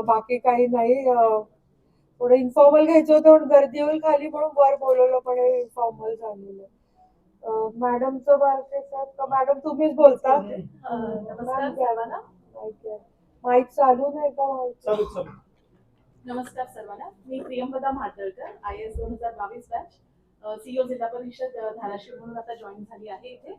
बाकी काही नाही. थोडं इन्फॉर्मल घ्यायचं होतं पण गर्दी होईल खाली म्हणून वर बोलवलं, पण हे इन्फॉर्मल झालेलं. मॅडमचं बारके मॅडम तुम्हीच बोलता? नमस्कार सर्वांना. माईक चालू नाही का? चालू चालू. नमस्कार सर्वांना. मी प्रियंवदा म्हातळकर, IAS 2022 बॅच, CEO जिल्हा परिषद धाराशिव म्हणून आता जॉईन झाली आहे इथे.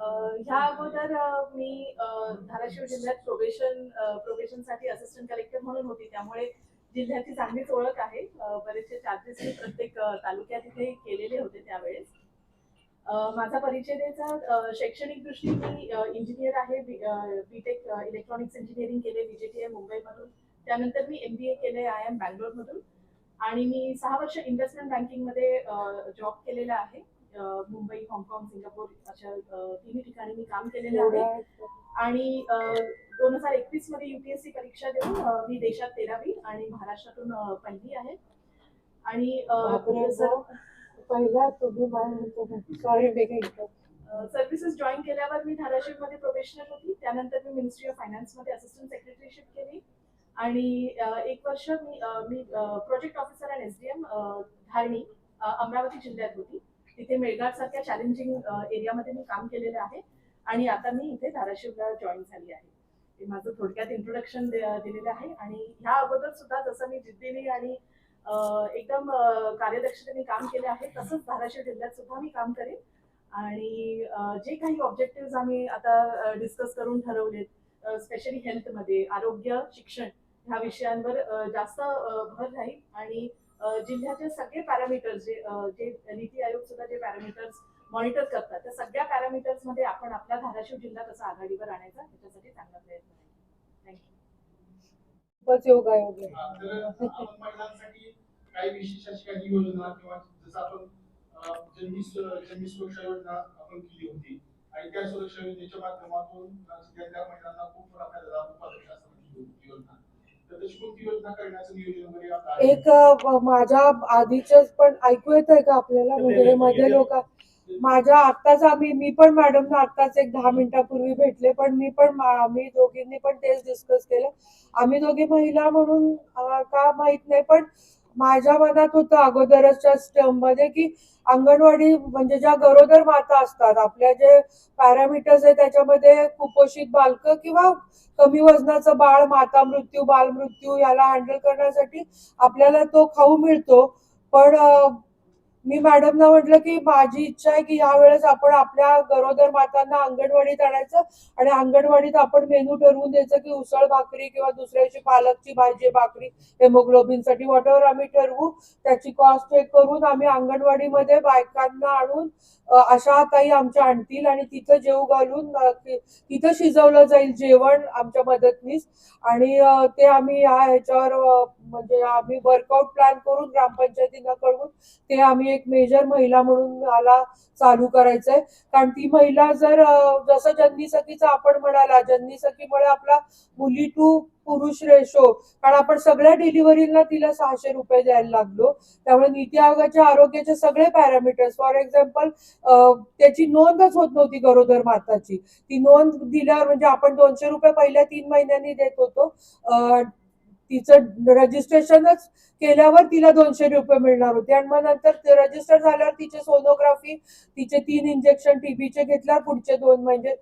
ह्या अगोदर मी धाराशिव जिल्ह्यात प्रोबेशनसाठी असिस्टंट कलेक्टर म्हणून होती, त्यामुळे जिल्ह्याची चांगलीच ओळख आहे. बरेचसे चार्जेस मी प्रत्येक तालुक्यात इथे केलेले होते त्यावेळेस. माझा परिचय द्यायचा, शैक्षणिक दृष्टी मी इंजिनियर आहे. बीटेक इलेक्ट्रॉनिक्स इंजिनिअरिंग केले VJTI मुंबईमधून. त्यानंतर मी MBA केले IIM बँगलोरमधून. आणि मी 6 वर्ष इन्व्हेस्टमेंट बँकिंगमध्ये जॉब केलेला आहे. मुंबई, हाँगकाँग, सिंगापूर अशा तिन्ही ठिकाणी मी काम केलेलं आहे. आणि 2021 मध्ये UPSC परीक्षा देऊन मी देशात 13वी आणि महाराष्ट्रातून पहिली आहे. आणि पहिला तुम्ही सॉरी सर्व्हिसेस जॉईन केल्यावर मी धाराशिवमध्ये प्रोफेशनल होती. त्यानंतर मी मिनिस्ट्री ऑफ फायनान्समध्ये असिस्टंट सेक्रेटरीशिप केली. आणि 1 वर्ष मी प्रोजेक्ट ऑफिसर आणि SDM धारणी अमरावती जिल्ह्यात होती. तिथे मेळघाट सारख्या चॅलेंजिंग एरियामध्ये मी काम केलेलं आहे. आणि आता मी इथे धाराशिवला जॉईन झाली आहे. हे माझं थोडक्यात इंट्रोडक्शन दिलेलं आहे. आणि ह्या अगोदर सुद्धा जसं मी जिद्दीने आणि एकदम कार्यदक्षतेने काम केले आहे, तसंच धाराशिव जिल्ह्यात सुद्धा मी काम करेन. आणि जे काही ऑब्जेक्टिव्ह आम्ही आता डिस्कस करून ठरवलेत, स्पेशली हेल्थमध्ये, आरोग्य, शिक्षण ह्या विषयांवर जास्त भर राहील. आणि जिल्ह्याचे सगळे पॅरामीटर्स जे नीती आयोग सुद्धा जे पॅरामीटर्स मॉनिटर करतात, त्या सगळ्या पॅरामीटर्स मध्ये आपण आपला धाराशिव जिल्हा कसा आघाडीवर आणायचा त्याच्यासाठी चांगला प्रयत्न आहे. खूपच योगायोग आहे. महिलांसाठी काही विशेष अशी काही योजना किंवा जसं आपण जन्मी सुरक्षा योजना आपण केली होती, आणि त्या सुरक्षा योजनेच्या माध्यमातून जिल्ह्यातल्या महिलांना खूप मोठा फायदा झाला योजना. तर तशी कोणती योजना करण्याचं नियोजन वगैरे एक माझ्या आधीच पण ऐकू येतंय का आपल्याला? म्हणजे मध्ये लोक माझ्या आत्ताच मी पण मॅडमना आत्ताच एक 10 मिनिटापूर्वी भेटले, पण आम्ही दोघींनी पण तेच डिस्कस केलं. आम्ही दोघी महिला म्हणून का माहित नाही, पण माझ्या मनात होतं अगोदरच्या स्टर्म मध्ये की अंगणवाडी म्हणजे ज्या गरोदर माता असतात, आपल्या जे पॅरामीटर्स आहे त्याच्यामध्ये कुपोषित बालकं किंवा कमी वजनाचं बाळ, माता मृत्यू, बाल मृत्यू याला हँडल करण्यासाठी आपल्याला तो खाऊ मिळतो. पण मी मॅडमना म्हटलं की माझी इच्छा आहे की यावेळेस आपण आपल्या गरोदर मातांना अंगणवाडीत आणायचं आणि अंगणवाडीत आपण मेनू ठरवून द्यायचं की उसळ भाकरी किंवा दुसऱ्या दिवशी पालकची भाजी भाकरी हेमोग्लोबिनसाठी वॉटेवर आम्ही ठरवू. त्याची कॉस्ट चेक करून आम्ही अंगणवाडीमध्ये बायकांना आणून अशा ताई आमच्या आणतील आणि तिथं जेव घालून तिथं शिजवलं जाईल जेवण आमच्या मदतनीस. आणि ते आम्ही ह्याच्यावर म्हणजे आम्ही वर्कआउट प्लॅन करून ग्रामपंचायतींना कळवून ते आम्ही एक मेजर महिला म्हणून मला चालू करायचंय. कारण ती महिला जर जसं जननी सखीचं आपण म्हणाला, जननी सखीमुळे आपला मुली टू पुरुष रेशो, कारण आपण सगळ्या डिलिव्हरीला तिला 600 रुपये द्यायला लागलो. त्यामुळे नीती आयोगाच्या आरोग्याचे सगळे पॅरामीटर्स, फॉर एक्झाम्पल त्याची नोंदच होत नव्हती गरोदर माताची. ती नोंद दिल्यावर म्हणजे आपण 200 रुपये पहिल्या 3 महिन्यांनी देत होतो. तिचं रजिस्ट्रेशनच केल्यावर तिला 200 रुपये मिळणार होते. आणि मग नंतर रजिस्टर झाल्यावर तिचे सोनोग्राफी, तिचे 3 इंजेक्शन TBचे घेतल्यावर पुढचे 2 म्हणजे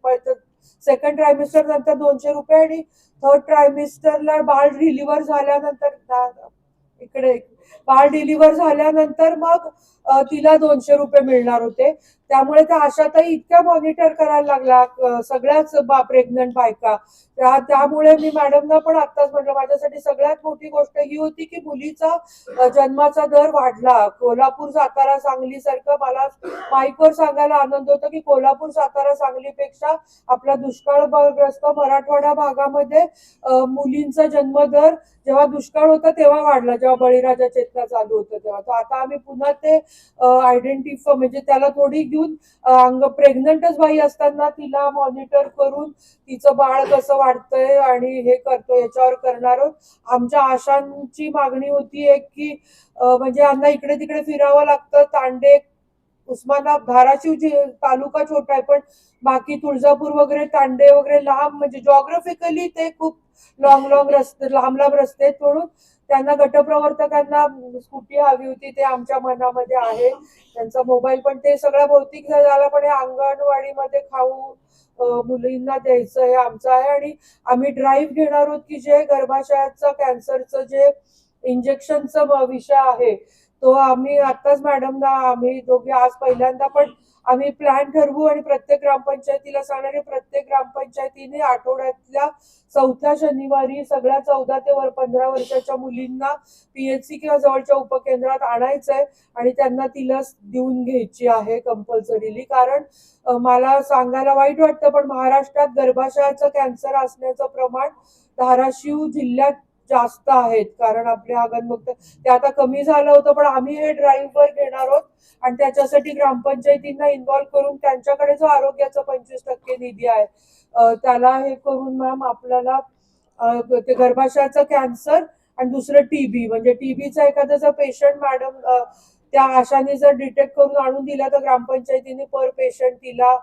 सेकंड ट्रायमिस्टर नंतर 200 रुपये आणि थर्ड ट्रायमिस्टरला बाळ डिलिव्हर झाल्यानंतर इकडे बाळ डिलिव्हर झाल्यानंतर मग तिला 200 रुपये मिळणार होते. त्यामुळे त्या आशाताई इतक्या मॉनिटर करायला लागला सगळ्याच प्रेग्नंट बायका. त्यामुळे मी मॅडमना पण आत्ताच म्हटलं माझ्यासाठी सगळ्यात मोठी गोष्ट ही होती की मुलीचा जन्माचा दर वाढला. कोल्हापूर, सातारा, सांगली सारखं मला माईकवर सांगायला आनंद होतो की कोल्हापूर, सातारा, सांगलीपेक्षा आपला दुष्काळग्रस्त मराठवाडा भागामध्ये मुलींचा जन्मदर जेव्हा दुष्काळ होता तेव्हा वाढला, जेव्हा बळीराजा चेतना चालू होतं तेव्हा. तर आता आम्ही पुन्हा ते आयडेंटिफाय म्हणजे त्याला थोडी घेऊन प्रेग्नंटच बाई असताना तिला मॉनिटर करून तिचं बाळ कसं वाढतंय आणि हे करतो याच्यावर करणार आहोत. आमच्या आशांची मागणी होती एक की म्हणजे यांना इकडे तिकडे फिरावं लागतं, तांडे धाराशिव तालुका छोटा आहे, पण बाकी तुळजापूर वगैरे, तांडे वगैरे लांब, म्हणजे जॉग्राफिकली ते खूप लॉंग रस्ते, लांब लांब रस्ते आहेत. म्हणून त्यांना गटप्रवर्तकांना स्कूटी हवी होती, ते आमच्या मनामध्ये आहे. त्यांचा मोबाईल पण ते सगळं भौतिक झाला, पण हे अंगणवाडीमध्ये खाऊ मुलींना द्यायचं हे आमचं आहे. आणि आम्ही ड्राईव्ह घेणार आहोत की जे गर्भाशयाचं कॅन्सरचं जे इंजेक्शनचा विषय आहे तो आम्ही आताच मॅडमला आम्ही दोघे आज पहिल्यांदा, पण आम्ही प्लॅन ठरवू आणि प्रत्येक ग्रामपंचायतीला सांगणारे, प्रत्येक ग्रामपंचायतीने आठवड्यातल्या 4थ्या शनिवारी सगळ्या 14 ते 15 वर्षाच्या मुलींना PHC किंवा जवळच्या उपकेंद्रात आणायचंय आणि त्यांना ती लस देऊन घ्यायची आहे कंपल्सरीली. कारण मला सांगायला वाईट वाटतं, पण महाराष्ट्रात गर्भाशयाचं कॅन्सर असण्याचं प्रमाण धाराशिव जिल्ह्यात जास्त आहेत. कारण आपले आगनमुक्त ते आता कमी झालं होतं, पण आम्ही हे ड्राईव्हवर घेणार आहोत आणि त्याच्यासाठी ग्रामपंचायतींना इन्व्हॉल्व करून त्यांच्याकडे जो आरोग्याचा 25% निधी आहे त्याला हे करून मॅम आपल्याला ते गर्भाशयाचं कॅन्सर आणि दुसरं TB, म्हणजे TBचा एखादा जर पेशंट मॅडम त्या आशाने जर डिटेक्ट करून आणून दिला तर ग्रामपंचायतीने पर पेशंट तिला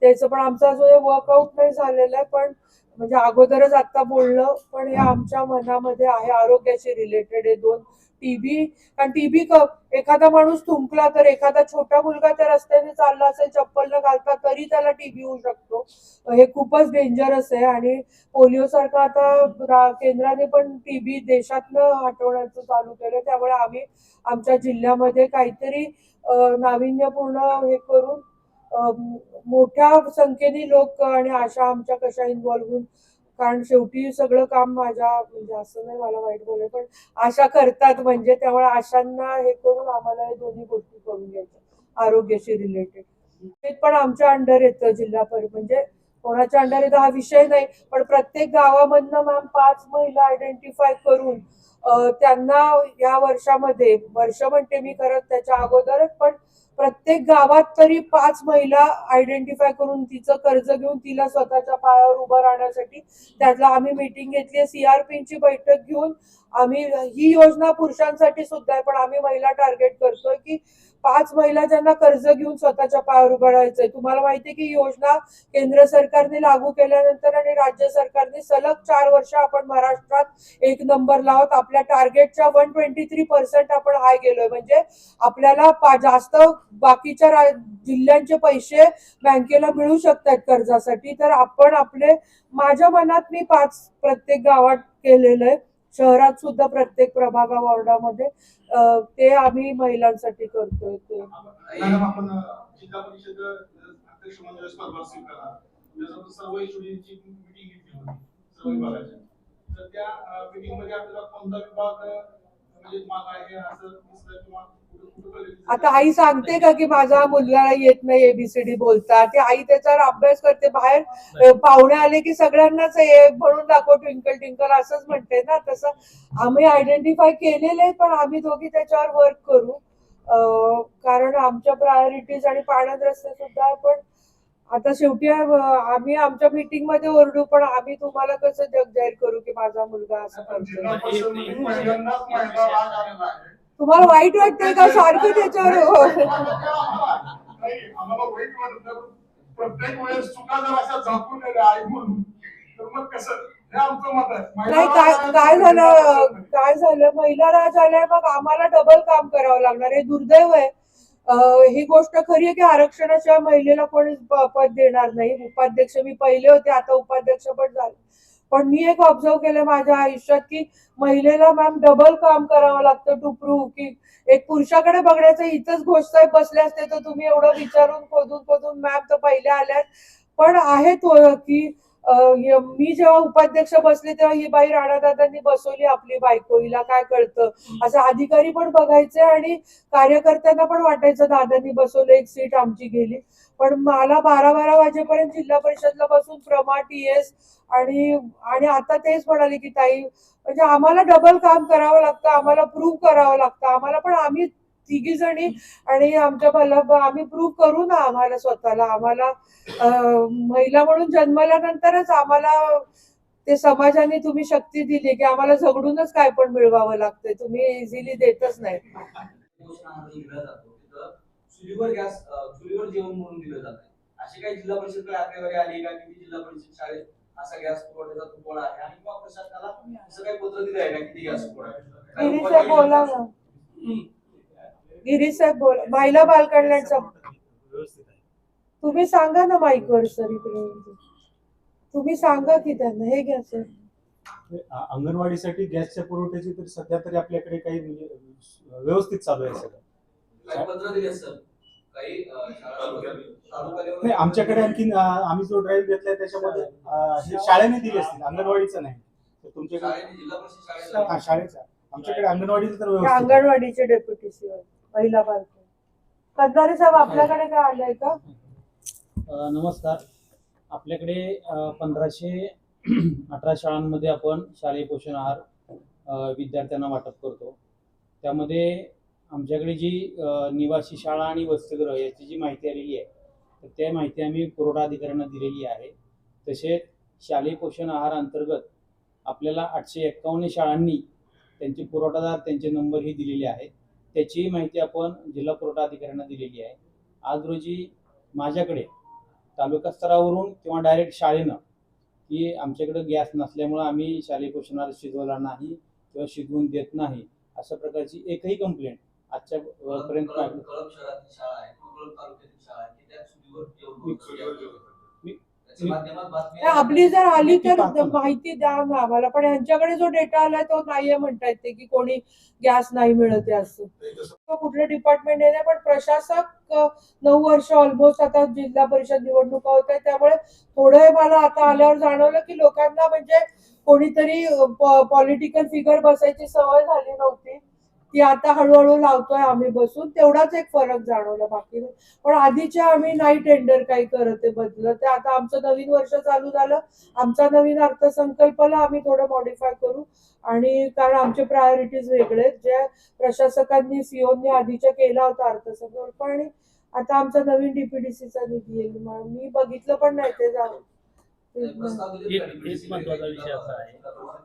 त्याचं, पण आमचा जो वर्कआउट नाही झालेला आहे, पण म्हणजे अगोदरच आता बोललं, पण हे आमच्या मनामध्ये आहे आरोग्याशी रिलेटेड हे दोन. TB, कारण TB एखादा माणूस थुंकला तर, एखादा छोटा मुलगा त्या रस्त्याने चालला असेल चप्पल न घालता तरी त्याला TB होऊ शकतो. हे खूपच डेंजरस आहे. आणि पोलिओ सारखा आता केंद्राने पण TB देशातनं हटवण्याचं चालू केलं. त्यामुळे आम्ही आमच्या जिल्ह्यामध्ये काहीतरी नाविन्यपूर्ण हे करून मोठ्या संख्येने लोक आणि आशा आमच्या कशा इन्व्हॉल्व्ह होऊन, कारण शेवटी सगळं काम माझ्या, म्हणजे असं नाही मला वाईट बोलले, पण आशा करतात, म्हणजे त्यामुळे आशांना हे करून आम्हाला हे दोन्ही गोष्टी करून घ्यायच्या आरोग्याशी रिलेटेड. ते पण आमच्या अंडर येतं म्हणजे कोणाच्या अंडर येतं हा विषय नाही, पण प्रत्येक गावामधनं मॅम 5 महिला आयडेंटिफाय करून त्यांना या वर्षामध्ये, वर्ष म्हणते मी करत त्याच्या अगोदरच, पण प्रत्येक गावात तरी 5 महिला आयडेंटिफाय करून तिचं कर्ज घेऊन तिला स्वतःच्या पायावर उभं राहण्यासाठी त्यातला आम्ही मीटिंग घेतली. CRPची बैठक घेऊन आम्ही, ही योजना पुरुषांसाठी सुद्धा आहे, पण आम्ही महिला टार्गेट करतोय की 5 महिला ज्यांना कर्ज घेऊन स्वतःच्या पायावर उभं राहायचंय. तुम्हाला माहितीये की योजना केंद्र सरकारने लागू केल्यानंतर आणि राज्य सरकारने सलग 4 वर्ष आपण महाराष्ट्रात 1 नंबर लावत आपल्या टार्गेटच्या 123% आपण हाय गेलोय. म्हणजे आपल्याला जास्त बाकीच्या जिल्ह्यांचे पैसे बँकेला मिळू शकतात कर्जासाठी. तर आपण आपले, माझ्या मनात मी 5 प्रत्येक गावात केलेलं आहे, शहरात सुद्धा प्रत्येक प्रभागा वॉर्डामध्ये ते आम्ही महिलांसाठी करतोय. ते मॅडम, आपण जिल्हा परिषद अध्यक्ष मंडळ स्पर्धा स्वीकारला, त्याच्यानंतर सर्व स्टुडंटची मीटिंग घेतली होती सर्व विभागाची. तर त्या मीटिंग मध्ये आपल्याला कोणता विभाग म्हणजे माग आहे असं दिसलं किंवा आता आई सांगते का की माझा मुलगा येत नाही ABCD बोलता, ते आई त्याच्यावर अभ्यास करते. बाहेर पाहुणे आले की सगळ्यांनाच हे म्हणून दाखव ट्विंकल ट्विंकल असंच म्हणते ना. तसं आम्ही आयडेंटिफाय केलेले, पण आम्ही दोघी त्याच्यावर वर्क करू, कारण आमच्या प्रायोरिटीज आणि पाण्यात रस्ते सुद्धा आहे. पण आता शेवटी आम्ही आमच्या मीटिंग मध्ये ओरडू, पण आम्ही तुम्हाला कसं जग जाहीर करू की माझा मुलगा असं करतो. तुम्हाला वाईट वाटतंय का सारखं त्याच्यावर? आम्हाला वाईट वाटत, प्रत्येक वेळेस चुका जर अशा झाकून आई म्हणून, तर मग कसं, हे आमचं मत आहे. नाही, काय झालं महिला राज आलाय, मग आम्हाला डबल काम करावं लागणार. हे दुर्दैव आहे. ही गोष्ट खरी आहे की आरक्षणाशिवाय महिलेला कोणी पद देणार नाही. उपाध्यक्ष मी पहिले होते, आता उपाध्यक्ष पण झाले. पण मी एक ऑब्झर्व केलं माझ्या आयुष्यात की महिलेला मॅम डबल काम करावं लागतं टू प्रूव्ह की एक पुरुषाकडे बघण्याचं. इथंच घोष साहेब बसले असते तर तुम्ही एवढं विचारून खोदून मॅम तर पहिले आल्यात. पण आहे तो की मी जेव्हा उपाध्यक्ष बसले तेव्हा ही बाई राणादादांनी बसवली आपली बायको, हिला काय कळतं असं अधिकारी पण बघायचे आणि कार्यकर्त्यांना पण वाटायचं दादांनी बसवलं, एक सीट आमची गेली. पण मला 12 वाजेपर्यंत जिल्हा परिषदला बसून प्रमा TS आणि आता तेच म्हणाले की ताई, म्हणजे आम्हाला डबल काम करावं लागतं, आम्हाला प्रूव्ह करावं लागतं. आम्हाला पण, आम्ही 3 जणी आणि आमच्या आम्ही प्रूव्ह करू ना आम्हाला स्वतःला. आम्हाला महिला म्हणून जन्मल्यानंतरच आम्हाला ते समाजाने तुम्ही शक्ती दिली की आम्हाला झगडूनच काय पण मिळवावं लागतंय, तुम्ही इझिली देतच नाही. चुलीवर गॅस चुलीवर जेवण म्हणून दिलं जात आहे. अशी काही जिल्हा परिषदकडे आकडेवारी आली का किती जिल्हा परिषद शाळेत असा गॅस पुरवठ्याचा तुटवडा आहे आणि किंवा प्रशासनाला असं काही पत्र दिलं आहे का किती गॅस पुरवठा गिरीश साहेब बोला ना. गिरीश साहेब बोला. महिला बाल कल्याणचा तुम्ही सांगा ना माईकवर सर इकडे. तुम्ही सांगा की त्यांना हे घ्या सर. अंगणवाडीसाठी गॅसच्या पुरवठ्याची तर सध्या तरी आपल्याकडे काही म्हणजे व्यवस्थित चालू आहे सगळं. काही पत्र दिले सर काही नाही आमच्याकडे आणखी आम्ही जो ड्राईव्ह घेतलाय त्याच्यामध्ये हे शाळेने दिले असतील, अंगणवाडीचं नाही. तर तुमच्याकडे जिल्हा परिषद शाळेत हा शाळेचा आमच्याकडे अंगणवाडीचं तर हे व्यवस्थित आहे. अंगणवाडीचे डेप्युटी सीओ महिला बाल कल्याण. कंधारे साहेब आपल्याकडे काय आलंय का? नमस्कार. आपल्याकडे 1518 शाळांमध्ये आपण शालेय पोषण आहार विद्यार्थ्यांना वाटप करतो. त्यामध्ये आमच्याकडे जी निवासी शाळा आणि वसतिगृह याची जी माहिती आलेली आहे तर त्या माहिती आम्ही पुरवठा अधिकाऱ्यांना दिलेली आहे. तसेच शालेय पोषण आहार अंतर्गत आपल्याला 851 शाळांनी त्यांचे पुरवठादार त्यांचे नंबरही दिलेले आहेत. त्याची माहिती आपण जिल्हा पुरवठा अधिकाऱ्यांना दिलेली आहे. आज रोजी माझ्याकडे तालुका स्तरावरून किंवा डायरेक्ट शाळेनं की आमच्याकडे गॅस नसल्यामुळं आम्ही शालेय पोषण आहार शिजवला नाही किंवा शिजवून देत नाही अशा प्रकारची एकही कंप्लेंट आजच्या पर्यंत कळंब शहरातील शाळा आहे कळंब तालुक्यातील शाळा आहे की त्या चुलीवर त्याच्या माध्यमात बातमी आपली जर आली तर माहिती द्या ना आम्हाला. पण यांच्याकडे जो डेटा आलाय तो नाहीये म्हणतायत ते की कोणी गॅस नाही मिळत आहे असं. कुठलं डिपार्टमेंट नाही पण प्रशासक 9 वर्ष ऑलमोस्ट आता जिल्हा परिषद निवडणुका होत आहेत त्यामुळे थोडं मला आता आल्यावर जाणवलं की लोकांना म्हणजे कोणीतरी पॉलिटिकल फिगर बसायची सवय झाली नव्हती ती आता हळूहळू लावतोय आम्ही बसून. तेवढाच एक फरक जाणवला बाकी नाही. पण आधीच्या आम्ही नाही टेंडर काही करत ते बदलत. ते आता आमचं नवीन वर्ष चालू झालं. आमचा नवीन अर्थसंकल्पाला आम्ही थोडं मॉडिफाय करू आणि कारण आमचे प्रायोरिटीज वेगळे आहेत. जे प्रशासकांनी सीओनी आधीच्या केला होता अर्थसंकल्प आणि आता आमचा नवीन डीपीडीसीचा निधी येईल. मी बघितलं पण नाही ते जाऊन. एक महत्वाचा विषय असा आहे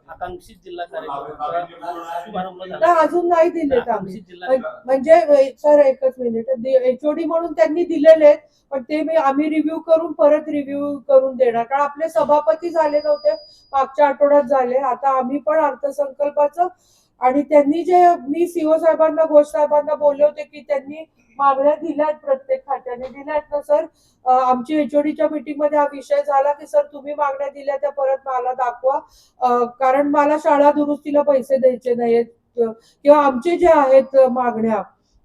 आकांक्षित जिल्हा कार्यक्रमाचा शुभारंभ झाला. अजून नाही दिलेत आम्ही. आकांक्षित जिल्हा म्हणजे सर एकच मिनिट एचओडी म्हणून त्यांनी दिलेले आहेत पण ते आम्ही रिव्ह्यू करून परत रिव्ह्यू करून देणार कारण आपले सभापती झाले नव्हते मागच्या आठवड्यात झाले. आता आम्ही पण अर्थसंकल्पाचं आणि त्यांनी जे मी सीओ साहेबांना घोष साहेबांना बोलले होते की त्यांनी मागण्या दिल्यात प्रत्येक खात्याने दिल्यात ना सर. आमची एचओडीच्या मीटिंग मध्ये हा विषय झाला की सर तुम्ही मागण्या दिल्या त्या परत मला दाखवा कारण मला शाळा दुरुस्तीला पैसे द्यायचे नाहीत किंवा आमचे जे आहेत मागण्या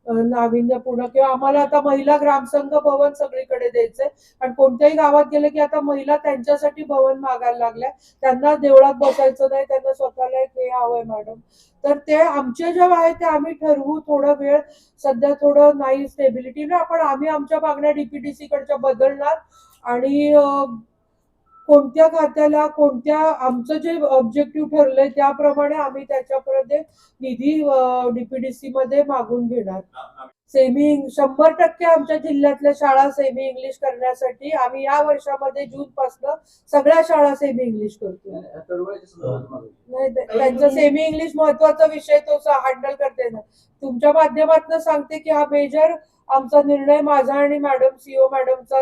नाविन्यपूर्ण किंवा आम्हाला आता महिला ग्रामसंघ भवन सगळीकडे द्यायचंय आणि कोणत्याही गावात गेले की आता महिला त्यांच्यासाठी भवन मागायला लागल्या. त्यांना देवळात बसायचं नाही त्यांना स्वतःला एक हे हवंय मॅडम. तर ते आमचे जे आहे ते आम्ही ठरवू. थोडा वेळ सध्या थोडं नाही स्टेबिलिटी ना पण आम्ही आमच्या मागण्या डीपीडीसी कडच्या बदलणार आणि कोणत्या खात्याला कोणत्या आमचं जे ऑब्जेक्टिव्ह ठरलंय त्याप्रमाणे आम्ही त्याच्यापर्यंत निधी डीपीडीसी मध्ये मागून घेणार. सेमी 100% आमच्या जिल्ह्यातल्या शाळा सेमी इंग्लिश करण्यासाठी आम्ही या वर्षामध्ये जून पासून सगळ्या शाळा सेमी इंग्लिश करतो. नाही त्यांचा सेमी इंग्लिश महत्वाचा विषय तो हँडल करते ना. तुमच्या माध्यमातून सांगते की हा मेजर आमचा निर्णय माझा आणि मॅडम सीओ मॅडमचा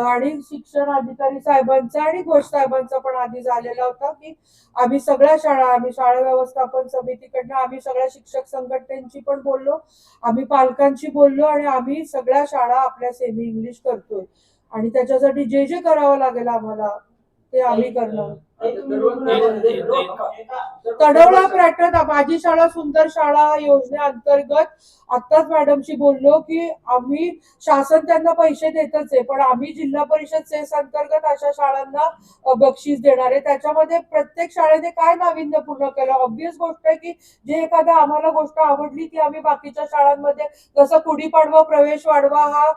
आणि शिक्षण अधिकारी साहेबांचा आणि घोष साहेबांचा पण आधी झालेला होता की आम्ही सगळ्या शाळा आम्ही शाळा व्यवस्थापन समितीकडनं आम्ही सगळ्या शिक्षक संघटनांची पण बोललो आम्ही पालकांशी बोललो आणि आम्ही सगळ्या शाळा आपल्या सेमी इंग्लिश करतोय आणि त्याच्यासाठी जे जे करावं लागेल आम्हाला ते आम्ही करणार. तडवळा पॅटर्न माझी शाळा सुंदर शाळा योजनेअंतर्गत आत्ताच मॅडमशी बोललो की आम्ही शासन त्यांना पैसे देतच आहे पण आम्ही जिल्हा परिषद सेस अंतर्गत अशा शाळांना बक्षीस देणार आहे. त्याच्यामध्ये प्रत्येक शाळेने काय नाविन्यपूर्ण केलं ऑब्विस गोष्ट आहे की जे एखादा आम्हाला गोष्ट आवडली ती आम्ही बाकीच्या शाळांमध्ये जसं गुढीपाडवा प्रवेश वाढवा हा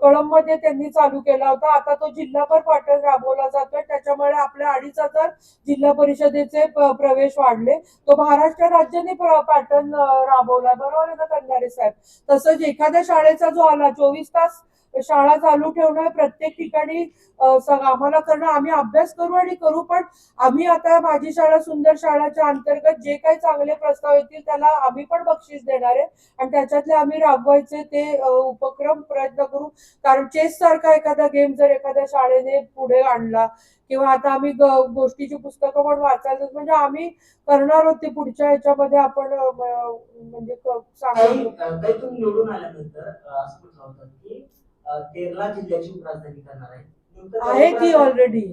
कळंबमध्ये त्यांनी चालू केला होता. आता तो जिल्हाभर पॅटर्न राबवला जातोय त्याच्यामुळे आपल्या 2,500 जिल्हा परिषदेचे प्रवेश वाढले. तो महाराष्ट्र राज्याने पॅटर्न राबवला बरोबर आहे ना कंधारे साहेब. तसंच एखाद्या शाळेचा जो आला 24 तास शाळा चालू ठेवणं प्रत्येक ठिकाणी आम्हाला करणं, आम्ही अभ्यास करू आणि करू, पण आम्ही आता माझी शाळा सुंदर शाळाच्या अंतर्गत जे काही चांगले प्रस्ताव येतील त्याला आम्ही पण बक्षीस देणार आहे आणि त्याच्यातले आम्ही राबवायचे ते उपक्रम प्रयत्न करू. कारण चेस सारखा एखादा गेम जर एखाद्या शाळेने पुढे आणला किंवा आता आम्ही गोष्टीची पुस्तकं पण वाचायचं म्हणजे आम्ही करणार होते पुढच्या ह्याच्यामध्ये आपण म्हणजे सांगू. काही तुम्ही निवडून आल्यानंतर असं म्हटलं होतं की केरला जिल्ह्याची उपराजधानी करणार आहे. नेमकं आहे ती ऑलरेडी.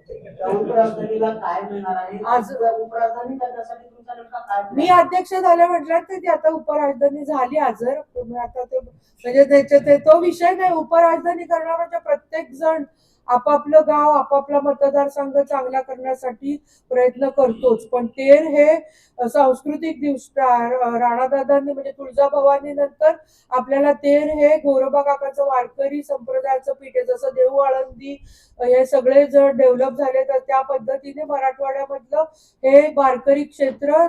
त्या उपराजधानीला काय मिळणार आहे? आज उपराजधानी करण्यासाठी तुमचा नेमका काय मी अध्यक्ष झाल्या म्हटलं तर ती आता उपराजधानी झाली आजर. आता ते म्हणजे त्याच्यात तो विषय नाही. उपराजधानी करणार म्हणजे प्रत्येक जण आपापलं गाव आपापला मतदारसंघ चांगला करण्यासाठी प्रयत्न करतोच. पण तेर हे सांस्कृतिक दृष्ट्या राणादादांनी म्हणजे तुळजाभवानी नंतर आपल्याला तेर हे गोरोबा काकाचं वारकरी संप्रदायाचं पीठ आहे. जसं देऊ आळंदी हे सगळे जर डेव्हलप झाले तर त्या पद्धतीने मराठवाड्यामधलं हे वारकरी क्षेत्र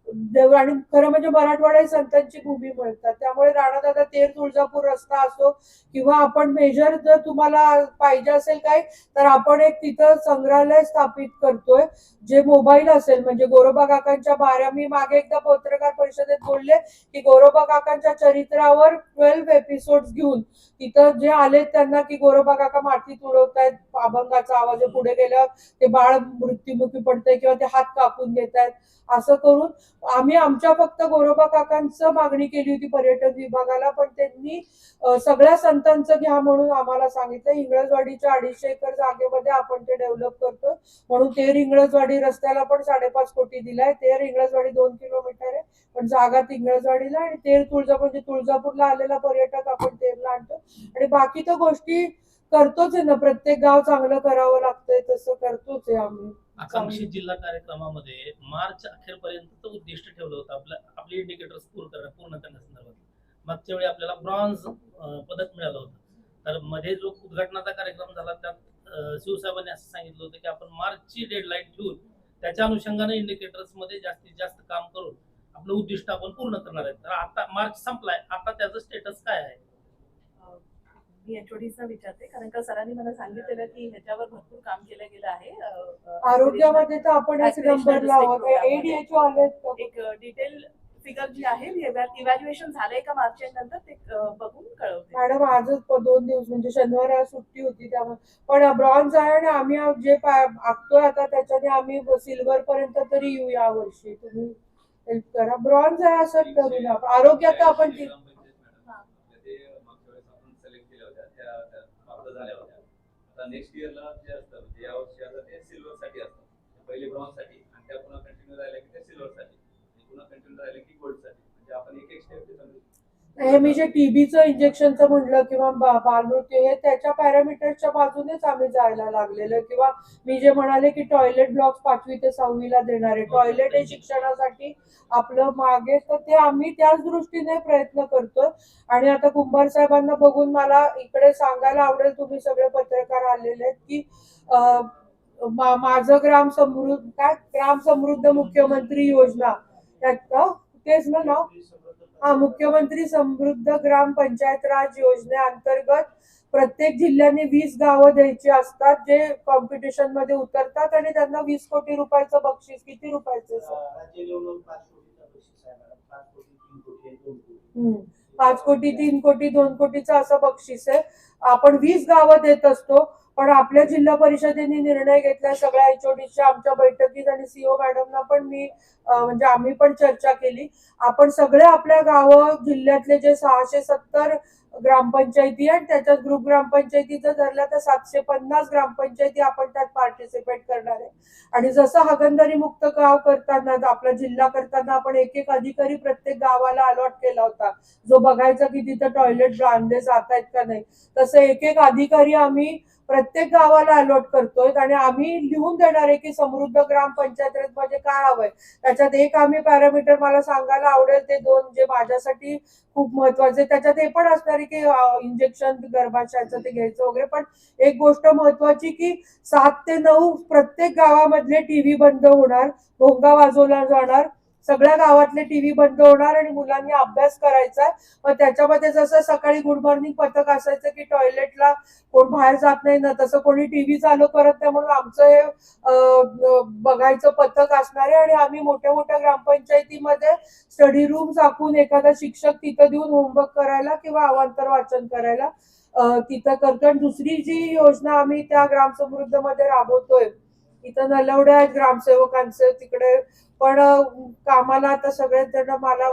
आणि खरं म्हणजे मराठवाडा ही संतांची भूमी म्हणतात. त्यामुळे राणादादा तेर तुळजापूर रस्ता असो किंवा आपण मेजर जर तुम्हाला पाहिजे असेल काय तर आपण एक तिथं संग्रहालय स्थापित करतोय जे मोबाईल असेल म्हणजे गोरोबा काकांच्या बाऱ्या. मी मागे एकदा पत्रकार परिषदेत बोलले की गोरोबा काकांच्या चरित्रावर 12 एपिसोड्स घेऊन तिथं जे आले त्यांना की गोरोबा काका मातीत उडवतायत, अभंगाचा आवाज पुढे गेल्यावर ते बाळ मृत्युमुखी पडतंय किंवा ते हात कापून घेतायत, असं करून आम्ही आमच्या फक्त गोरोबा काकांचं मागणी केली होती पर्यटन विभागाला. पण त्यांनी सगळ्या संतांचं घ्या म्हणून आम्हाला सांगितलं. इंग्रजवाडीच्या 250 एकर जागेमध्ये आपण ते डेव्हलप करतोय म्हणून तेर इंग्रजवाडी रस्त्याला पण 5.5 कोटी दिलाय. तेर इंग्रजवाडी 2 किलोमीटर आहे पण जागा इंग्रजवाडीला आणि तेर तुळजापूर म्हणजे तुळजापूरला आलेला पर्यटक आपण तेरला आणतो आणि बाकी तर गोष्टी करतोच आहे ना. प्रत्येक गाव चांगलं करावं लागतंय तसं करतोच आहे आम्ही. आकांक्षित जिल्हा कार्यक्रमामध्ये मार्च अखेरपर्यंत उद्दिष्ट ठेवलं होतं आपले इंडिकेटर्स पूर्ण करण्यासंदर्भात. मागच्या वेळी आपल्याला ब्रॉन्झ पदक मिळालं होतं. तर मध्ये जो उद्घाटनाचा कार्यक्रम झाला त्यात शिवसाहेबांनी असं सांगितलं होतं की आपण मार्चची डेडलाईन ठेवून त्याच्या अनुषंगाने इंडिकेटर्स मध्ये जास्तीत जास्त काम करून आपलं उद्दिष्ट आपण पूर्ण करणार आहे. तर आता मार्च संपलाय, आता त्याचं स्टेटस काय आहे? मी एचओडीचा विचारते कारण का सरांनी मला सांगितलेलं की ह्याच्यावर भरपूर काम केलं गेलं आहे. आरोग्यामध्ये तर आपण एक नंबरला आहोत. एडीएचओ आले एक डिटेल फिगर जी आहे इव्हॅल्युएशन झालंय का मार्च नंतर ते बघून कळवते. मॅडम आजच 2 दिवस म्हणजे शनिवार सुट्टी होती त्यामुळे पण ब्रॉन्झ आहे आणि आम्ही जे आखतोय आता त्याच्याने आम्ही सिल्वर पर्यंत तरी येऊ या वर्षी. तुम्ही हेल्प करा. ब्रॉन्झ आहे असं करू. आरोग्यात आपण नेक्स्ट इयरला जे असतं म्हणजे या वर्षी आता ते सिल्वर साठी असतं. पहिले ब्रॉन्झ साठी आणि त्या पुन्हा कंटिन्यू राहिले की ते सिल्वर साठी पुन्हा कंटिन्यू राहिले की गोल्ड साठी. म्हणजे आपण एक स्टेप देतो. हे मी जे टीबीचं इंजेक्शनचं म्हणलं किंवा बालमृत्यू हे त्याच्या पॅरामीटर्सच्या बाजूनेच आम्ही जायला लागलेलं. किंवा मी जे म्हणाले की टॉयलेट ब्लॉक्स 5वी ते 6वीला देणार आहे. टॉयलेट हे शिक्षणासाठी आपलं मागे तर ते आम्ही त्याच दृष्टीने प्रयत्न करतोय. आणि आता कुंभार साहेबांना बघून मला इकडे सांगायला आवडेल, तुम्ही सगळे पत्रकार आलेले आहेत की माझं ग्राम समृद्ध मुख्यमंत्री योजना त्यात तेच ना नाव मुख्यमंत्री समृद्ध ग्राम पंचायत राज योजनेअंतर्गत प्रत्येक जिल्ह्याने 20 गावं द्यायची असतात जे कॉम्पिटिशन मध्ये उतरतात आणि त्यांना 20 कोटी रुपयाचं बक्षीस. किती रुपयाचं? 5 कोटी 3 कोटी 2 कोटीचं असं बक्षीस आहे. आपण 20 गावं देत असतो. पण आपल्या जिल्हा परिषदेने निर्णय घेतला सगळ्या एचओडीच्या आमच्या बैठकीत आणि सीओ मॅडमना पण मी म्हणजे आम्ही पण चर्चा केली. आपण सगळे आपल्या गावं जिल्ह्यातले जे 670 ग्रामपंचायती आणि त्याच्यात ग्रुप ग्रामपंचायतीचं धरलं तर 750 ग्रामपंचायती आपण त्यात पार्टिसिपेट करणार आहे. आणि जसं हागणदारी मुक्त गाव करताना आपला जिल्हा करताना आपण एक अधिकारी प्रत्येक गावाला अलॉट केला होता जो बघायचा की तिथं टॉयलेट बांधले जात आहेत का नाही. तसं एक अधिकारी आम्ही प्रत्येक गावाला अलॉट करतोय आणि आम्ही लिहून देणार आहे की समृद्ध ग्रामपंचायत म्हणजे काय हवंय. त्याच्यात एक आम्ही पॅरामीटर मला सांगायला आवडेल ते 2 जे माझ्यासाठी खूप महत्वाचे. त्याच्यात हे पण असणार आहे की इंजेक्शन गर्भाशयाचं ते घ्यायचं वगैरे. पण एक गोष्ट महत्वाची की 7 ते 9 प्रत्येक गावामधले टीव्ही बंद होणार, भोंगा वाजवला जाणार, सगळ्या गावातले टीव्ही बंद होणार आणि मुलांनी अभ्यास करायचा. मग त्याच्यामध्ये जसं सकाळी गुड मॉर्निंग पथक असायचं की टॉयलेटला कोण बाहेर जात नाही ना, तसं कोणी टीव्ही चालू करत नाही म्हणून आमचं हे बघायचं पथक असणार आहे. आणि आम्ही मोठ्या मोठ्या ग्रामपंचायतीमध्ये स्टडी रूम दाखवून एखादा शिक्षक तिथं देऊन होमवर्क करायला किंवा अवांतर वाचन करायला तिथं करतो. आणि दुसरी जी योजना आम्ही त्या ग्रामसमृद्ध मध्ये राबवतोय, इथं नलवड्या आहेत ग्रामसेवकांचे तिकडे पण कामाला आता सगळेच जण मला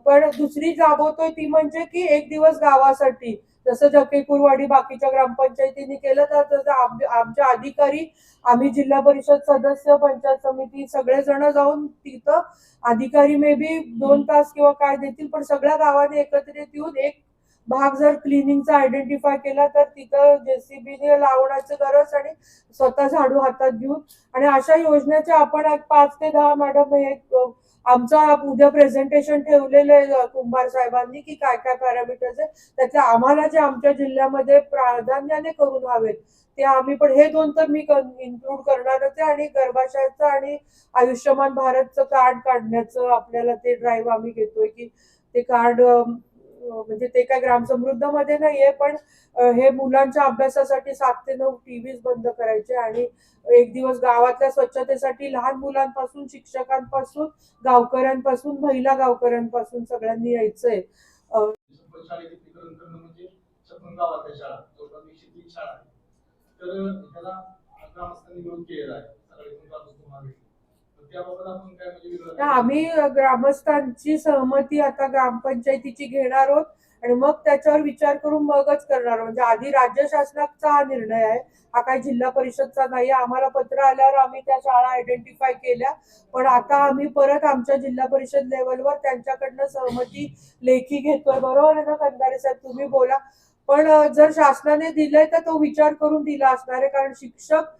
पण दुसरी राबवतोय ती म्हणजे की एक दिवस गावासाठी जसं जकेपूरवाडी बाकीच्या ग्रामपंचायतींनी केलं तर तसं आमचे अधिकारी, आम्ही जिल्हा परिषद सदस्य, पंचायत समिती सगळेजण जाऊन तिथं अधिकारी मे बी 2 तास किंवा काय देतील, पण सगळ्या गावाने एकत्रित येऊन एक भाग जर क्लिनिंगचा आयडेंटिफाय केला तर तिथं जेसीबीने लावण्याची गरज आणि स्वतः झाडू हातात घेऊन. आणि अशा योजनेचे आपण 5 ते 10 मॅडम हे आमचा उद्या प्रेझेंटेशन ठेवलेलं आहे कुंभार साहेबांनी की काय काय पॅरामीटर्स आहे त्यातले आम्हाला जे आमच्या जिल्ह्यामध्ये प्राधान्याने करून हवेत ते आम्ही. पण हे 2 तर मी इन्क्लूड करणारच आहे. आणि गर्भाशयाचं आणि आयुष्यमान भारतचं कार्ड काढण्याचं आपल्याला ते ड्राईव्ह आम्ही घेतोय की ते कार्ड म्हणजे ते काय ग्रामसमृद्ध मध्ये नाहीये, पण हे मुलांच्या अभ्यासासाठी 7 ते 9 टीव्हीज बंद करायचे आणि एक दिवस गावातल्या स्वच्छतेसाठी लहान मुलांपासून, शिक्षकांपासून, गावकऱ्यांपासून, महिला गावकऱ्यांपासून सगळ्यांनी यायचंय. शाळेत एकत्रीकरण करणं म्हणजे 56 गावातल्या शाळा जवळपास 103 शाळा आहेत. तर त्याला ग्रामस्थांनी विरोध केलेला आहे. सगळे त्याबाबत आपण काय म्हणजे वेगळं आम्ही ग्रामस्थांची सहमती आता ग्रामपंचायतीची घेणार आहोत आणि मग त्याच्यावर विचार करून मगच करणार आहोत. म्हणजे आधी राज्य शासनाचा हा निर्णय आहे, हा काही जिल्हा परिषदचा नाही. आम्हाला पत्र आल्यावर आम्ही त्या शाळा आयडेंटिफाय केल्या, पण आता आम्ही परत आमच्या जिल्हा परिषद लेवलवर त्यांच्याकडनं सहमती लेखी घेतोय. बरोबर आहे ना कंधारे साहेब, तुम्ही बोला. पण जर शासनाने दिलंय तर तो विचार करून दिला असणार आहे, कारण शिक्षक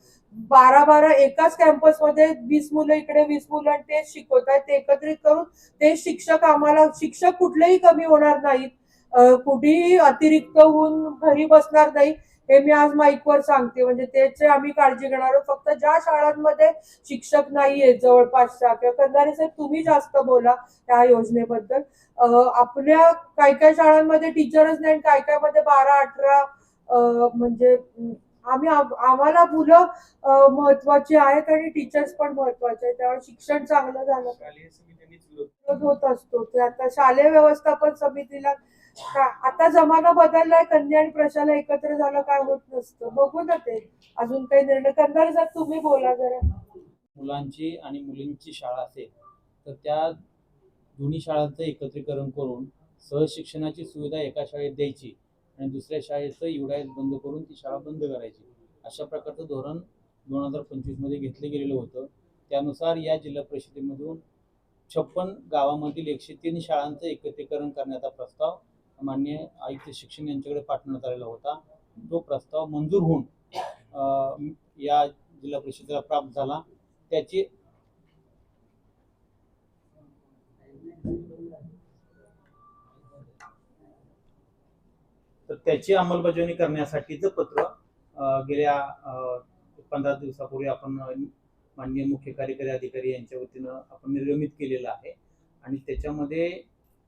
12 एकाच कॅम्पसमध्ये 20 मुलं इकडे 20 मुलं आणि तेच शिकवत आहेत. ते एकत्रित करून ते शिक्षक आम्हाला, शिक्षक कुठलेही कमी होणार नाहीत, कुठेही अतिरिक्त होऊन घरी बसणार नाही, हे मी आज माईकवर सांगते. म्हणजे त्याची आम्ही काळजी घेणार आहोत. फक्त ज्या शाळांमध्ये शिक्षक नाहीये जवळपासच्या, किंवा कंधारे साहेब तुम्ही जास्त बोला त्या योजनेबद्दल. आपल्या काय काय शाळांमध्ये टीचरच नाही, काय काय मध्ये 12-18 म्हणजे आम्हाला मुलं महत्वाची आहेत आणि टीचर्स पण महत्वाचे आहेत. त्यामुळे शिक्षण चांगलं झालं शालेय समित्यांनीच विरोध विरोध होत असतो. ते आता शालेय व्यवस्थापन समितीला आता जमाना बदललाय, कन्या आणि प्रशाला एकत्र झालं काय होत नसतं. बघू ना ते अजून काही निर्णय. कंधारे साहेब तुम्ही बोला जरा. मुलांची आणि मुलींची शाळा असेल तर त्या दोन्ही शाळांचं एकत्रीकरण करून सहशिक्षणाची सुविधा एका शाळेत द्यायची आणि दुसऱ्या शाळेचं युडायस बंद करून ती शाळा बंद करायची, अशा प्रकारचं धोरण 2025 मध्ये घेतलं गेलेलं होतं. त्यानुसार या जिल्हा परिषदेमधून 56 गावामधील 103 शाळांचं एकत्रीकरण करण्याचा प्रस्ताव माननीय आयुक्त शिक्षण यांच्याकडे पाठवण्यात आलेला होता. तो प्रस्ताव मंजूर होऊन या जिल्हा परिषदेला प्राप्त झाला. त्याची अंमलबजावणी करण्यासाठीचं पत्र गेल्या 15 दिवसापूर्वी आपण माननीय मुख्य कार्यकारी अधिकारी यांच्या वतीनं आपण निर्गमित केलेलं आहे आणि त्याच्यामध्ये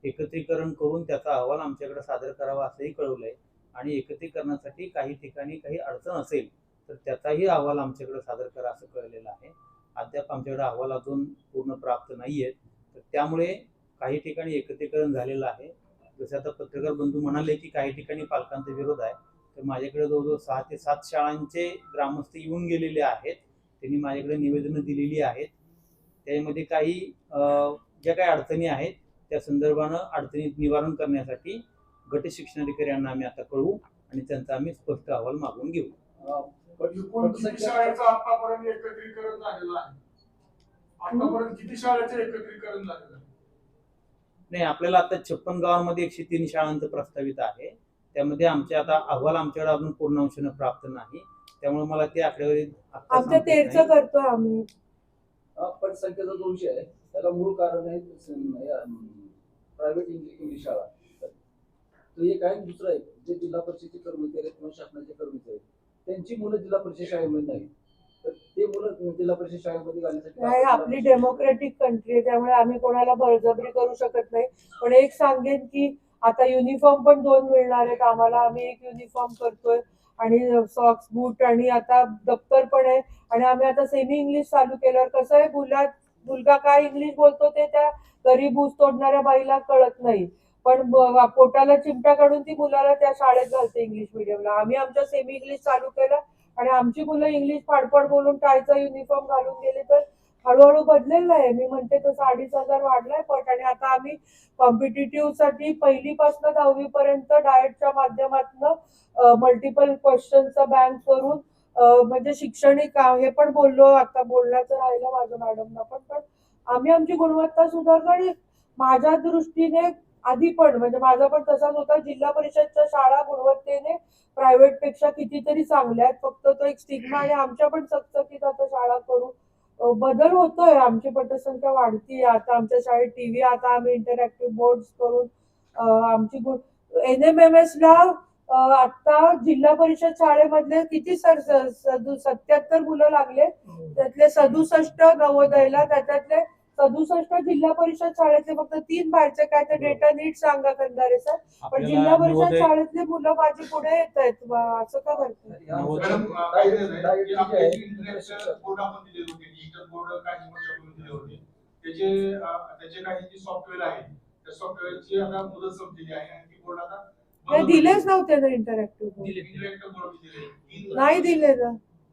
एकत्रीकरण करून त्याचा अहवाल आमच्याकडे सादर करावा असंही कळवलंय. आणि एकत्रीकरणासाठी काही ठिकाणी काही अडचण असेल तर त्याचाही अहवाल आमच्याकडे सादर करा असं कळलेलं आहे. अद्याप आमच्याकडे अहवाल अजून पूर्ण प्राप्त नाही आहेत, तर त्यामुळे काही ठिकाणी एकत्रीकरण झालेलं आहे. जसं आता पत्रकार बंधू म्हणाले की काही ठिकाणी पालकांचा विरोध आहे, तर माझ्याकडे जवळजवळ 6 ते 7 शाळांचे ग्रामस्थ येऊन गेलेले आहेत. त्यांनी माझ्याकडे निवेदनं दिलेली आहेत. त्यामध्ये काही ज्या काही अडचणी आहेत त्या संदर्भानं अडचणी निवारण करण्यासाठी गट शिक्षणाधिकाऱ्यांना आम्ही आता कळवू आणि त्यांचा आम्ही स्पष्ट अहवाल मागून घेऊ. किती शाळेचं आतापर्यंत एकत्रीकरण झालेलं आहे? आतापर्यंत किती शाळेचं एकत्रीकरण झालेलं आहे? नाही, आपल्याला आता 56 गावांमध्ये 103 शाळांचं प्रस्तावित आहे. त्यामध्ये आमच्या आता अहवाल आमच्याकडे अजून पूर्ण अंशाने प्राप्त नाही, त्यामुळे मला ते आकडेवारी आमच्या 13चं करतो आम्ही. पण संख्येचा जो विषय आहे त्याला मूळ कारण आहे प्रायव्हेट इंग्लिश शाळा. तो एक आहे. दुसरं आहे जे जिल्हा परिषदेचे कर्मचारी किंवा शासनाचे कर्मचारी त्यांची मुलं जिल्हा परिषद शाळेमध्ये नाही, तर ते मुलं जिल्हा परिषद शाळेमध्ये घालण्यासाठी नाही, आपली डेमोक्रेटिक कंट्री आहे, त्यामुळे आम्ही कोणाला बळजबरी करू शकत नाही. पण एक सांगेन की आता युनिफॉर्म पण 2 मिळणार आहेत आम्हाला. आम्ही एक युनिफॉर्म करतोय आणि सॉक्स, बूट आणि आता दप्तर पण आहे. आणि आम्ही आता सेमी इंग्लिश चालू केल्यावर कसं आहे, मुलगा काय इंग्लिश बोलतो ते त्या गरीब ऊस तोडणाऱ्या बाईला कळत नाही. पण पोटाला चिमटा काढून ती मुलाला त्या शाळेत घालते इंग्लिश मिडियमला. आम्ही आमच्या सेमी इंग्लिश चालू केलं आणि आमची मुलं इंग्लिश फाडफाड बोलून टायचा युनिफॉर्म घालून गेले. तर हळूहळू बदलेलं आहे. मी म्हणते तसं 2,500 वाढलाय पट. आणि आता आम्ही कॉम्पिटिटिव्ह साठी 1ली पासून 10वी पर्यंत डाएटच्या माध्यमातून मल्टिपल क्वेश्चनचा बँक करून म्हणजे शैक्षणिक हे पण बोललो. आता बोलण्याचं राहिलं माझं मॅडमना पण आम्ही आमची गुणवत्ता सुधारतो. आणि माझ्या दृष्टीने आधी पण म्हणजे माझा पण तसाच होता. जिल्हा परिषदच्या शाळा गुणवत्तेने प्रायव्हेट पेक्षा कितीतरी चांगल्या आहेत. फक्त तो एक स्टिग्मा. आणि आमच्या पण चकचकीत आता शाळा करू बदल होतोय. आमची पटसंख्या वाढतीये. आता आमच्या शाळेत टीव्ही, आता आम्ही इंटरॅक्टिव्ह बोर्ड करून आमची NMMS ला आता जिल्हा परिषद शाळेमधले किती सर 77 मुलं लागले. त्यातले 67 नवोदयला, त्याच्यातले 67 जिल्हा परिषद शाळेतले. फक्त 3 बाहेरचे. काय ते डेटा नीट सांगा खंदारे सर. पण जिल्हा परिषद शाळेतले मुलं माझी पुढे येत आहेत. असं का करतात? मॅडम, काय झालंय की आपले इंटरनॅशनल बोर्ड आपण दिले होते, डिजिटल बोर्ड काही वर्षापूर्वी दिले होते. त्याचे काही जे सॉफ्टवेअर आहे, त्या सॉफ्टवेअरची आता मुदत संपलेली आहे आणि ती बोर्ड आता नाही दिलेच नव्हते ना इंटरॅक्टिव्ह बोर्ड. इंटरॅक्टिव्ह बोर्ड दिले नाही दिले ना.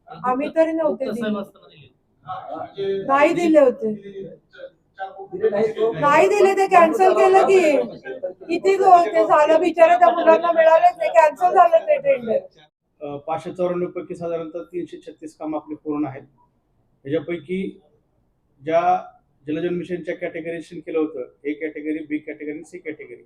आम्ही तरी नव्हते गुप्ता दिले. साहेब असताना दिले. नाही दिले होते. दिले नाही तो. नाही दिले ते कॅन्सल केलं की. किती ते झालं बिचारा त्या मुलांना मिळालेच नाही. कॅन्सल झालं ते टेंडर. 594 पैकी साधारणतः 336 काम आपले पूर्ण आहेत. ह्याच्यापैकी ज्या जलजीवन मिशनच्या कॅटेगरीशन केलं होतं, A category, B category, C category.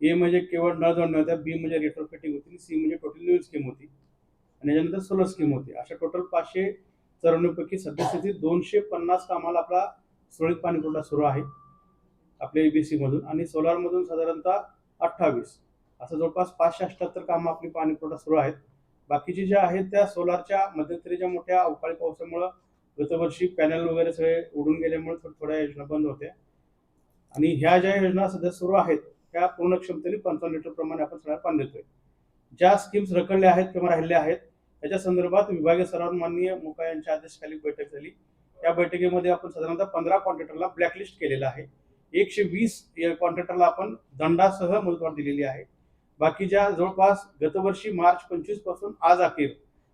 A म्हणजे केवळ न जोडण्या होत्या, B म्हणजे रेट्रोफिटिंग होती, C म्हणजे टोटल न्यू स्कीम होती आणि त्याच्यानंतर सोलर स्कीम होती. अशा टोटल 594 पैकी सध्यास्थितीत 250 कामाला आपला सुरळीत पाणी पुरवठा सुरू आहे आपल्या ABC मधून. आणि सोलार मधून साधारणतः 28, असं जवळपास 578 कामं आपली पाणी पुरवठा सुरू आहेत. बाकीची ज्या आहेत त्या सोलारच्या मध्यंतरीच्या मोठ्या अवकाळी पावसामुळे गतवर्षी पॅनल वगैरे सगळे उडून गेल्यामुळे थोड्या योजना बंद होत्या. आणि ह्या ज्या योजना सध्या सुरू आहेत त्या पूर्ण क्षमतेने 55 लिटर प्रमाणे आपण सगळ्या पाणी देतोय. ज्या स्कीम्स रखडल्या आहेत किंवा राहिल्या आहेत त्याच्या संदर्भात विभागीय स्तरावर माननीय मुका यांच्या आदेशाखाली बैठक झाली. या बैठकीमध्ये आपण साधारणतः 15 कॉन्ट्रॅक्टरला ब्लॅकलिस्ट केलेलं आहे. 120 कॉन्ट्रॅक्टरला आपण दंडासह मुदतवाढ दिलेली आहे. बाकीच्या जवळपास गतवर्षी मार्च 25 पासून आज अखेर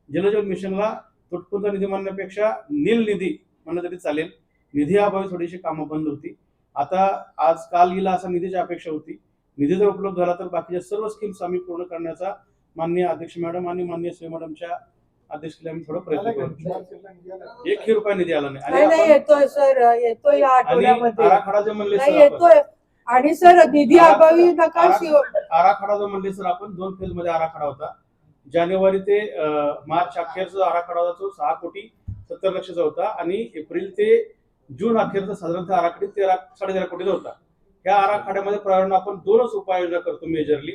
जलजीवन मिशनला तुटपुंजा निधी म्हणण्यापेक्षा नील निधी म्हणलं तरी चालेल, निधी अभावी थोडीशी कामं बंद होती. आता आज काल येईल असा निधीची अपेक्षा होती. निधी जर उपलब्ध झाला तर बाकीच्या सर्व स्कीम्स आम्ही पूर्ण करण्याचा माननीय अध्यक्ष मॅडम आणि माननीय सीए मॅडमच्या आदेशाला आम्ही थोडं प्रयत्न करू. 1 रुपया निधी आला नाही. नाही आणि येतोय सर, येतोय या आणि आठवड्यामध्ये. आराखडा जो म्हणले नाही सर आपण, येतोय. आणि सर निधी अभावी नका आराखडा जो म्हणले सर आपण 2 फेज मध्ये आराखडा होता. जानेवारी ते मार्च अखेरचा आराखडा होता तो 6,70 लक्षाचा होता आणि एप्रिल ते जून अखेरचा साधारणतः आराखडी 13-13.5 कोटीचा होता. ह्या आराखड्यामध्ये प्रारंभ आपण 2च उपाययोजना करतो मेजरली.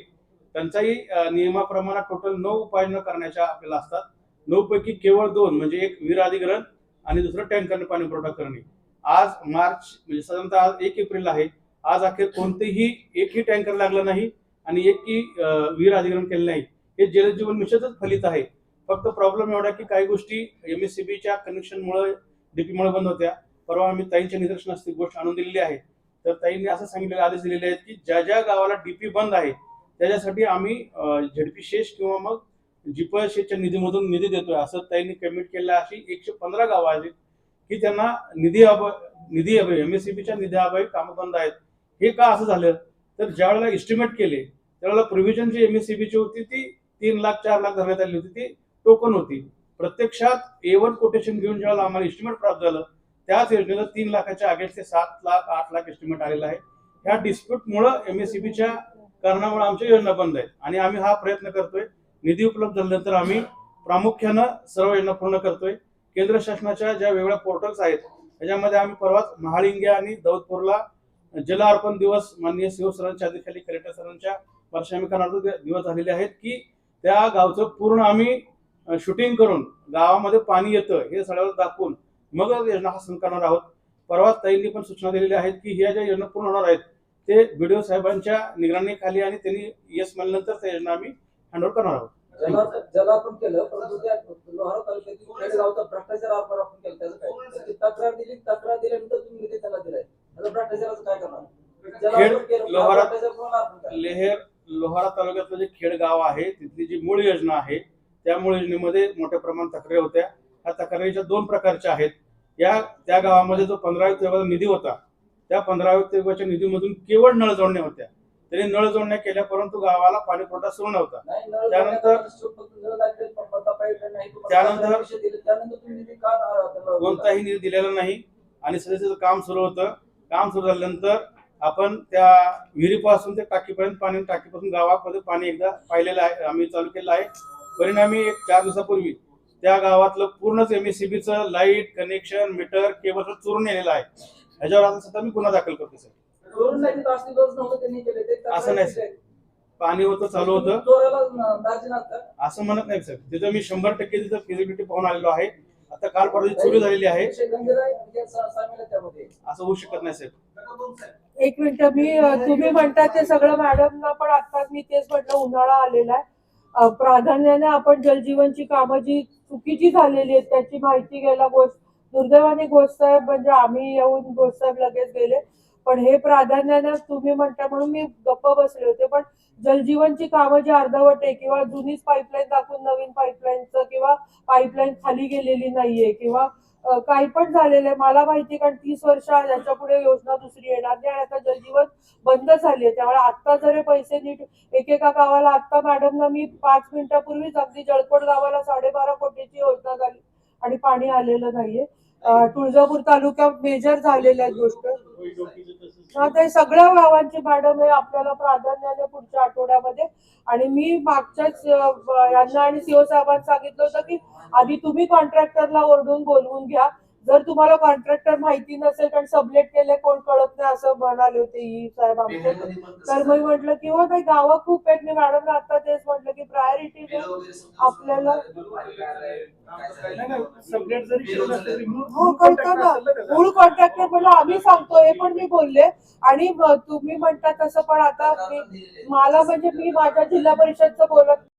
त्यांचाही नियमाप्रमाणे टोटल 9 उपाययोजना करण्याच्या आपल्याला असतात. 9 पैकी केवळ 2 म्हणजे एक विहीर अधिग्रहण आणि दुसरं टँकरने पाणी पुरवठा करणे. आज मार्च म्हणजे साधारणतः आज 1 एप्रिल आहे. आज अखेर कोणतेही एकही टँकर लागला नाही आणि एकही विहीर अधिग्रहण केलं नाही. हे जलजीवन मिशनच फलित आहे. फक्त प्रॉब्लेम एवढा की काही गोष्टी MSCBच्या कनेक्शनमुळे DP मुळे बंद होत्या. परवा आम्ही ताईंच्या निदर्शनास ती गोष्ट आणून दिलेली आहे. तर ताईंनी असं सांगितलेले आदेश दिलेले आहेत की ज्या ज्या गावाला DP बंद आहे त्याच्यासाठी आम्ही ZP शेष किंवा मग GPSच्या निधीमधून निधी देतोय असं ताईंनी कमिट केलं. अशी 115 गावं आहेत की त्यांना निधी अभावी MSCBच्या निधी अभावी कामं बंद आहेत. हे का असं झालं तर ज्या वेळेला एस्टिमेट केले त्यावेळेला प्रोव्हिजन जी MSCBची होती ती 3 लाख 4 लाख धरण्यात आली होती. ती टोकन होती. प्रत्यक्षात A1 कोटेशन घेऊन ज्यावेळेला आम्हाला एस्टिमेट प्राप्त झालं त्याच योजनेला 3 लाखाच्या अगेन्स्ट ते 7 लाख 8 लाख एस्टिमेट आलेला आहे. ह्या डिस्प्यूटमुळे MSCBच्या कारणामुळे आमच्या योजना बंद आहेत आणि आम्ही हा प्रयत्न करतोय. निधी उपलब्ध झाल्यानंतर आम्ही प्रामुख्यानं सर्व योजना पूर्ण करतोय. केंद्र शासनाच्या ज्या वेगवेगळ्या पोर्टल्स आहेत त्याच्यामध्ये आम्ही परवाच महाळिंग्या आणि दौदपूरला जल अर्पण दिवस माननीय सीओ सरांच्या अधिखाली कलेक्टर सरांच्या वर्षामिकानार्थ दिवस झालेले आहेत की त्या गावचं पूर्ण आम्ही शूटिंग करून गावामध्ये पाणी येतं हे सगळ्याला दाखवून मग योजना हस्तांतरण करणार आहोत. परवा ताईंनी पण सूचना दिलेल्या आहेत की ह्या ज्या योजना पूर्ण होणार आहेत ते BDO साहेबांच्या निगराणीखाली आणि त्यांनी यश म्हणल्यानंतर त्या योजना आम्ही हँडओव्हर करणार आहोत. ज्याला आपण केलं, परंतु त्या लोहारा तालुक्यातील खेडेगावचा भ्रष्टाचार आरोप आपण केला, त्याचं काय? त्याची तक्रार दिल्यानंतर तुम्ही निधी त्याला दिलाय, त्याचं भ्रष्टाचाराचं काय करणार? ज्याला खेड आपण केलं, लोहारा भ्रष्टाचार कोणाला आपण केलं? लोहारा तालुक्यातलं जे खेड गाव आहे तिथली जी मूळ योजना आहे त्या मूळ योजनेमध्ये मोठ्या प्रमाणात तक्रारी होत्या. ह्या तक्रारीच्या 2 प्रकारच्या आहेत. त्या गावामध्ये जो 15 विभागाचा निधी होता त्या 15 विभागाच्या निधीमधून केवळ नळ जोडण्या होत्या. त्यांनी नळ जोडण्या केल्या परंतु गावाला पाणी पुरवठा सुरू नव्हता. नाही, नळ त्यानंतर फक्त नळ लागले, पण पत्ता पाईप नाही, तुम्हाला त्यानंतर पैसे दिले, त्यानंतर तुम्ही निधी का त्याला कोणताही निधी दिलेला नाही आणि सध्याचं काम सुरू होतं. काम सुरू झाल्यानंतर आपण त्या विहिरीपासून ते टाकीपर्यंत पाणी, टाकीपासून गावामध्ये पाणी एकदा पाहिलेलं आहे, आम्ही चालू केलं आहे. परिणामी 4 दिवसापूर्वी त्या गावातलं पूर्णच MSCBचं लाईट कनेक्शन मीटर केबल चोरून नेलेलं आहे. ह्याच्यावर आता सध्या मी गुन्हा दाखल करतो सर. चोरून नाही देत, असली गरज नव्हतं त्यांनी केले ते. असं नाही सर, पाणी होतं चालू होतं चोराला दार्जिनात का? असं म्हणत नाही सर. तिथं मी 100% तिथं फिजिबिलिटी पाहून आलेलो आहे. आता काल परवा चोरी झालेली आहे विषय गंभीर आहे, म्हणजे सामील आहे त्यामध्ये. असं होऊ शकत नाही साहेब. एक मिनिट, मी तुम्ही म्हणता ते सगळं मॅडमना पण आता मी तेच म्हटलं, उन्हाळा आलेला आहे. प्राधान्याने आपण जलजीवनची कामं जी चुकीची झालेली आहेत त्याची माहिती घ्यायला दुर्दैवाने गोसाहेब म्हणजे आम्ही येऊन गोसाहेब लगेच गेले, पण हे प्राधान्याने तुम्ही म्हणता म्हणून मी गप्प बसले होते. पण जलजीवनची कामं जी अर्धवट आहे किंवा जुनीच पाईपलाईन टाकून नवीन पाईपलाईनचं किंवा पाईपलाईन खाली गेलेली नाहीये किंवा काही पण झालेलं आहे मला माहिती, कारण 30 वर्ष याच्या पुढे योजना दुसरी येणार नाही आणि आता जलजीवन बंद झाली आहे. त्यामुळे आता जरी पैसे नीट एकेका गावाला, आता मॅडमना मी 5 मिनिटापूर्वीच अगदी जळकोट गावाला 12.5 कोटीची योजना झाली आणि पाणी आलेलं नाहीये. तुळजापूर तालुक्यात मेजर झालेल्या गोष्ट. ते सगळ्या गावांची मॅडम हे आपल्याला प्राधान्याने पुढच्या आठवड्यामध्ये. आणि मी मागच्याच यांना आणि CO साहेबांना सांगितलं होतं की आधी तुम्ही कॉन्ट्रॅक्टरला ओरडून बोलवून घ्या, जर तुम्हाला कॉन्ट्रॅक्टर माहिती नसेल कारण सबलेट केले कोण कळत नाही असं म्हणाले होते ही साहेब आमचे. तर मी म्हटलं की हो काही गावं खूप आहेत. मी मॅडमला आता तेच म्हटलं की प्रायोरिटी आपल्याला हो कळतं ना, मूळ कॉन्ट्रॅक्टर म्हणलं आम्ही सांगतो हे पण मी बोलले. आणि तुम्ही म्हणता तसं पण आता मला म्हणजे मी माझ्या जिल्हा परिषदचं बोलत